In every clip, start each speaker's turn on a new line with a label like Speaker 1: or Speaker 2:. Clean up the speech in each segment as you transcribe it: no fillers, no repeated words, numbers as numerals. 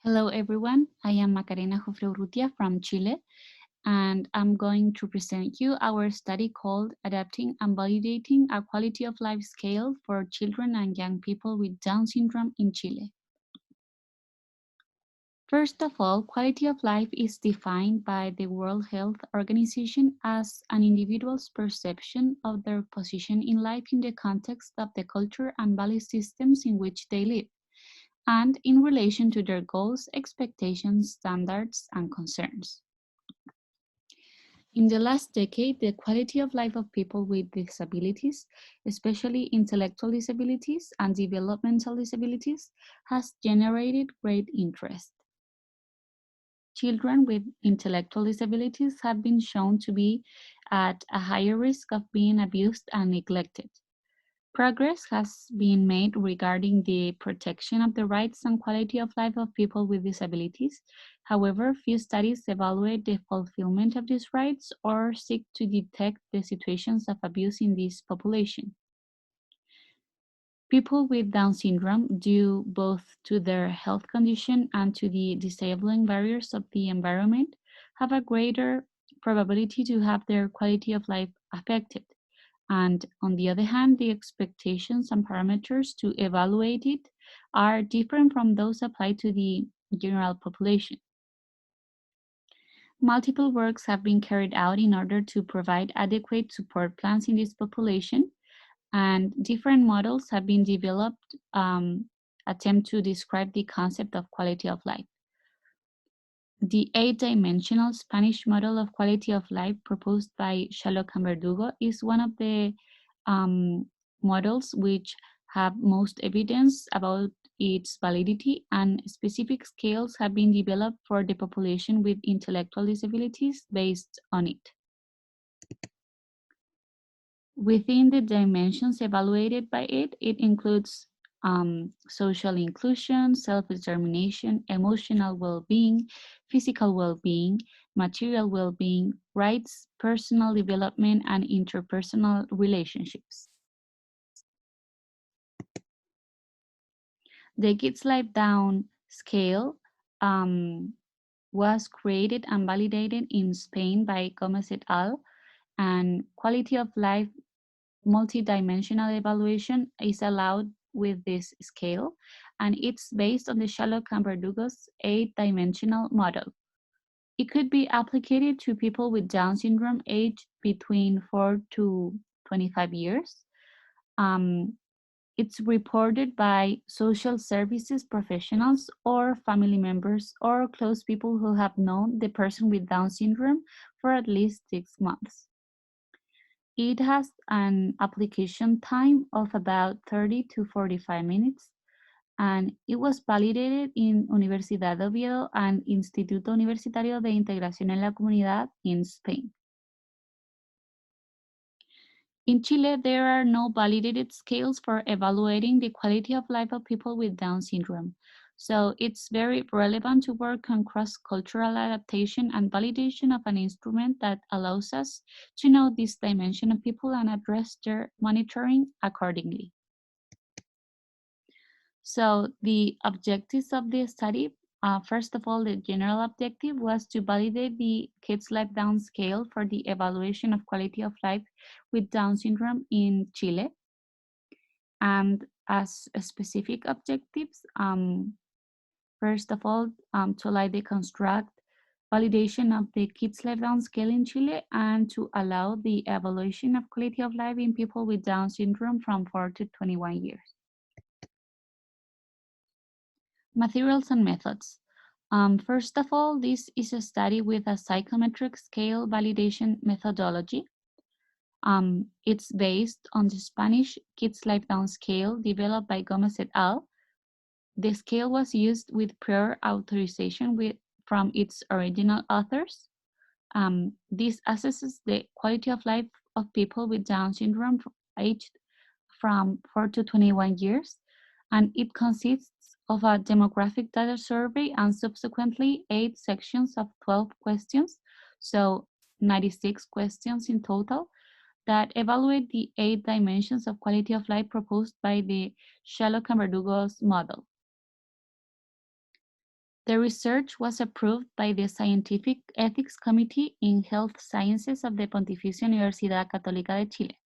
Speaker 1: Hello, everyone. I am Macarena Jofré from Chile, and I'm going to present you our study called Adapting and Validating a Quality of Life Scale for Children and Young People with Down Syndrome in Chile. First of all, quality of life is defined by the World Health Organization as an individual's perception of their position in life in the context of the culture and value systems in which they live, and in relation to their goals, expectations, standards, and concerns. In the last decade, the quality of life of people with disabilities, especially intellectual disabilities and developmental disabilities, has generated great interest. Children with intellectual disabilities have been shown to be at a higher risk of being abused and neglected. Progress has been made regarding the protection of the rights and quality of life of people with disabilities. However, few studies evaluate the fulfillment of these rights or seek to detect the situations of abuse in this population. People with Down syndrome, due both to their health condition and to the disabling barriers of the environment, have a greater probability to have their quality of life affected. And on the other hand, the expectations and parameters to evaluate it are different from those applied to the general population. Multiple works have been carried out in order to provide adequate support plans in this population, and different models have been developed attempt to describe the concept of quality of life. The 8-dimensional Spanish model of quality of life proposed by Shalok and Verdugo is one of the models which have most evidence about its validity, and specific scales have been developed for the population with intellectual disabilities based on it. Within the dimensions evaluated by it, it includes social inclusion, self-determination, emotional well-being, physical well-being, material well-being, rights, personal development, and interpersonal relationships. The Kids Life Down scale was created and validated in Spain by Gomez et al., and quality of life multidimensional evaluation is allowed with this scale, and it's based on the Shalok and Verdugo's 8-dimensional model. It could be applied to people with Down syndrome aged between 4 to 25 years. It's reported by social services professionals or family members or close people who have known the person with Down syndrome for at least 6 months. It has an application time of about 30 to 45 minutes, and it was validated in Universidad de Oviedo and Instituto Universitario de Integración en la Comunidad in Spain. In Chile, there are no validated scales for evaluating the quality of life of people with Down syndrome. So it's very relevant to work on cross-cultural adaptation and validation of an instrument that allows us to know this dimension of people and address their monitoring accordingly. So the objectives of the study, first of all, the general objective was to validate the Kids Life Down scale for the evaluation of quality of life with Down syndrome in Chile. And as specific objectives, first of all, to allow the construct validation of the Kids Life Down scale in Chile and to allow the evaluation of quality of life in people with Down syndrome from 4 to 21 years. Materials and methods. First of all, this is a study with a psychometric scale validation methodology. It's based on the Spanish Kids Life Down scale developed by Gomez et al. The scale was used with prior authorization from its original authors. This assesses the quality of life of people with Down syndrome aged from 4 to 21 years, and it consists of a demographic data survey and subsequently 8 sections of 12 questions, so 96 questions in total, that evaluate the 8 dimensions of quality of life proposed by the Shalok and Verdugo's model. The research was approved by the Scientific Ethics Committee in Health Sciences of the Pontificia Universidad Católica de Chile.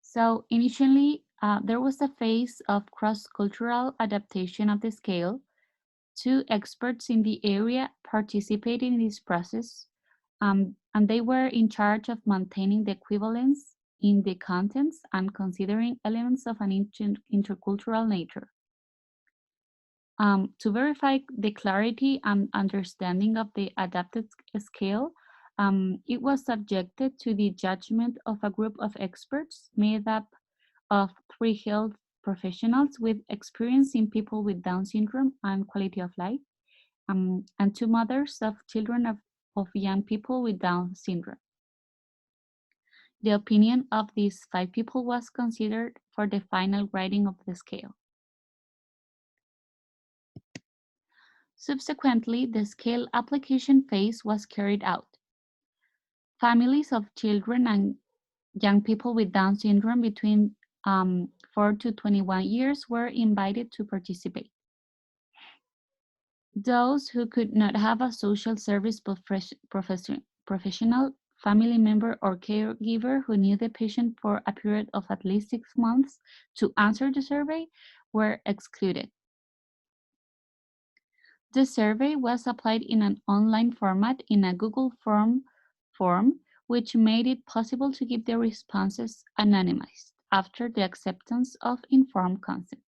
Speaker 1: So initially, there was a phase of cross-cultural adaptation of the scale. Two experts in the area participated in this process, and they were in charge of maintaining the equivalence in the contents and considering elements of an intercultural nature. To verify the clarity and understanding of the adapted scale, it was subjected to the judgment of a group of experts made up of 3 health professionals with experience in people with Down syndrome and quality of life, and 2 mothers of children of young people with Down syndrome. The opinion of these 5 people was considered for the final grading of the scale. Subsequently, the scale application phase was carried out. Families of children and young people with Down syndrome between 4 to 21 years were invited to participate. Those who could not have a social service professional, family member, or caregiver who knew the patient for a period of at least 6 months to answer the survey were excluded. The survey was applied in an online format in a Google form, which made it possible to keep the responses anonymized after the acceptance of informed consent.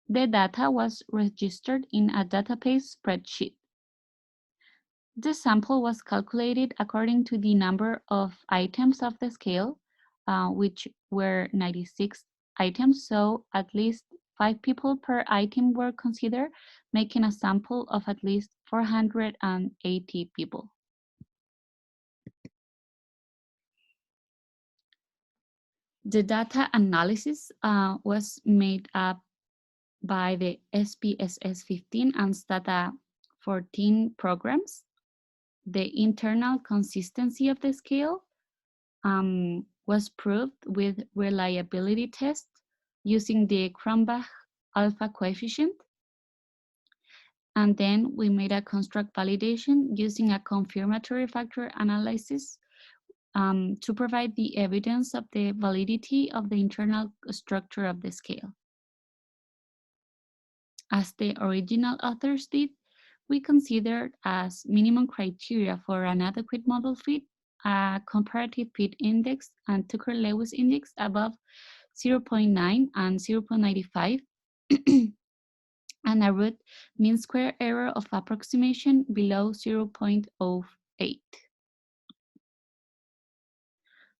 Speaker 1: The data was registered in a database spreadsheet. The sample was calculated according to the number of items of the scale, which were 96 items, so at least 5 people per item were considered, making a sample of at least 480 people. The data analysis was made up by the SPSS 15 and STATA 14 programs. The internal consistency of the scale was proved with reliability tests using the Cronbach alpha coefficient. And then we made a construct validation using a confirmatory factor analysis to provide the evidence of the validity of the internal structure of the scale. As the original authors did, we considered as minimum criteria for an adequate model fit a comparative fit index and Tucker-Lewis index above 0.9 and 0.95 and a root mean square error of approximation below 0.08.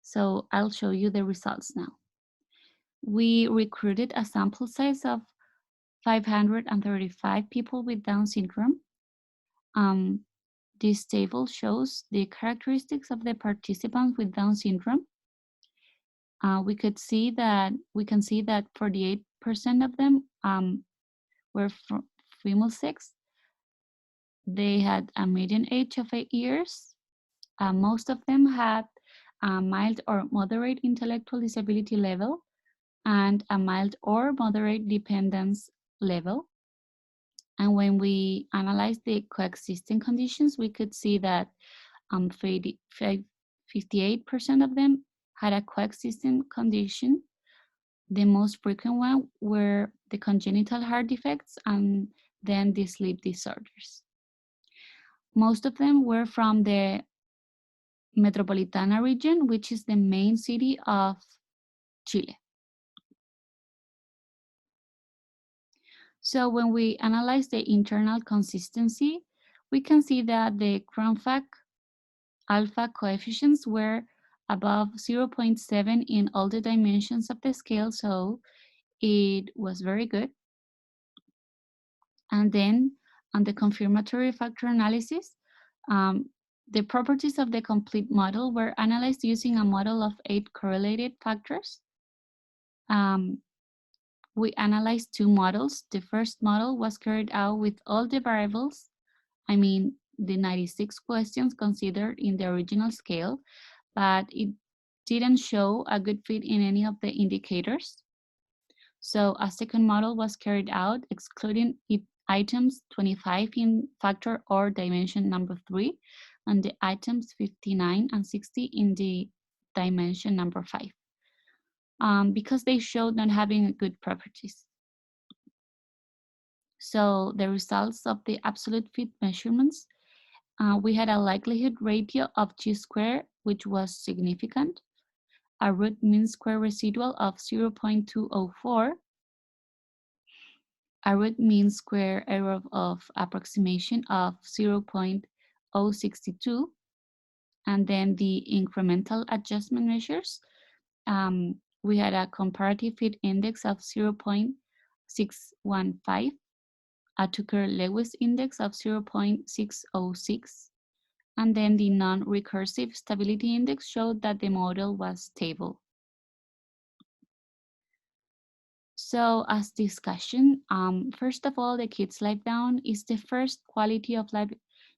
Speaker 1: So I'll show you the results now. We recruited a sample size of 535 people with Down syndrome. This table shows the characteristics of the participants with Down syndrome. We can see that 48% of them were female sex. They had a median age of 8 years. Most of them had a mild or moderate intellectual disability level and a mild or moderate dependence level. And when we analyzed the coexisting conditions, we could see that 58% of them had a coexisting condition. The most frequent one were the congenital heart defects and then the sleep disorders. Most of them were from the Metropolitana region, which is the main city of Chile. So when we analyze the internal consistency, we can see that the Cronbach alpha coefficients were above 0.7 in all the dimensions of the scale, so it was very good. And then on the confirmatory factor analysis, the properties of the complete model were analyzed using a model of 8 correlated factors. We analyzed 2 models. The first model was carried out with all the variables, I mean, the 96 questions considered in the original scale, but it didn't show a good fit in any of the indicators. So a second model was carried out, excluding items 25 in factor or dimension number 3, and the items 59 and 60 in the dimension number 5, because they showed not having good properties. So the results of the absolute fit measurements, we had a likelihood ratio of G-square, which was significant, a root mean square residual of 0.204, a root mean square error of approximation of 0.062, and then the incremental adjustment measures. We had a comparative fit index of 0.615, a Tucker-Lewis index of 0.606, and then the non-recursive stability index showed that the model was stable. So as discussion, first of all, the Kids Life Down is the first quality of life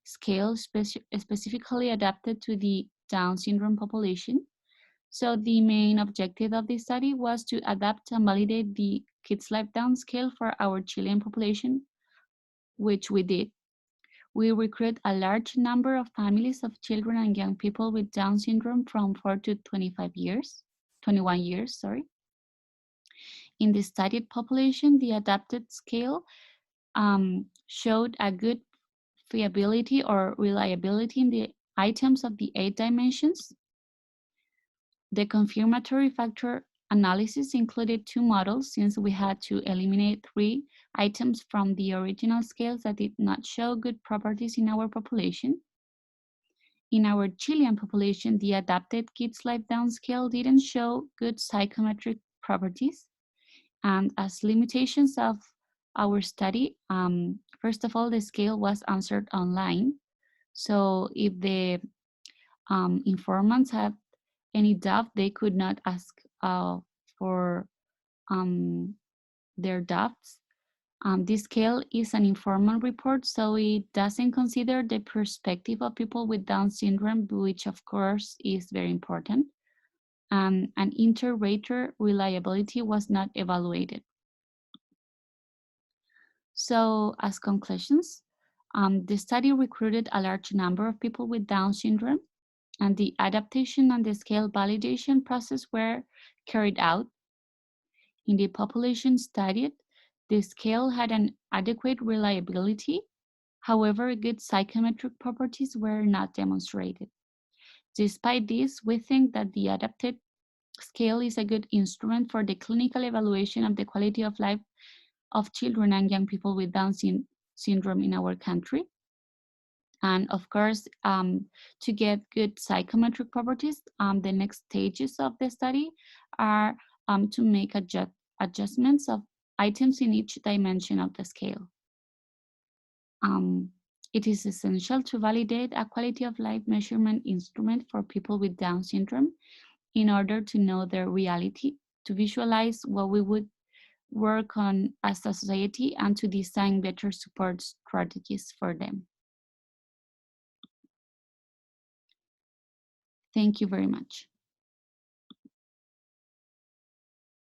Speaker 1: scale specifically adapted to the Down syndrome population. So the main objective of this study was to adapt and validate the Kids Life Down scale for our Chilean population, which we did. We recruit a large number of families of children and young people with Down syndrome from 4 to 21 years. In the studied population, the adapted scale showed a good fiability or reliability in the items of the 8 dimensions. The confirmatory factor analysis included 2 models since we had to eliminate 3 items from the original scales that did not show good properties in our population. In our Chilean population, the adapted Kids Life Down scale didn't show good psychometric properties. And as limitations of our study, first of all, the scale was answered online. So if the informants had any doubt, they could not ask for their doubts. This scale is an informant report, so it doesn't consider the perspective of people with Down syndrome, which of course is very important. And inter-rater reliability was not evaluated. So as conclusions, the study recruited a large number of people with Down syndrome, and the adaptation and the scale validation process were carried out. In the population studied, the scale had an adequate reliability. However, good psychometric properties were not demonstrated. Despite this, we think that the adapted scale is a good instrument for the clinical evaluation of the quality of life of children and young people with Down syndrome in our country. And of course, to get good psychometric properties, the next stages of the study are to make adjustments of items in each dimension of the scale. It is essential to validate a quality of life measurement instrument for people with Down syndrome in order to know their reality, to visualize what we would work on as a society, and to design better support strategies for them. Thank you very much.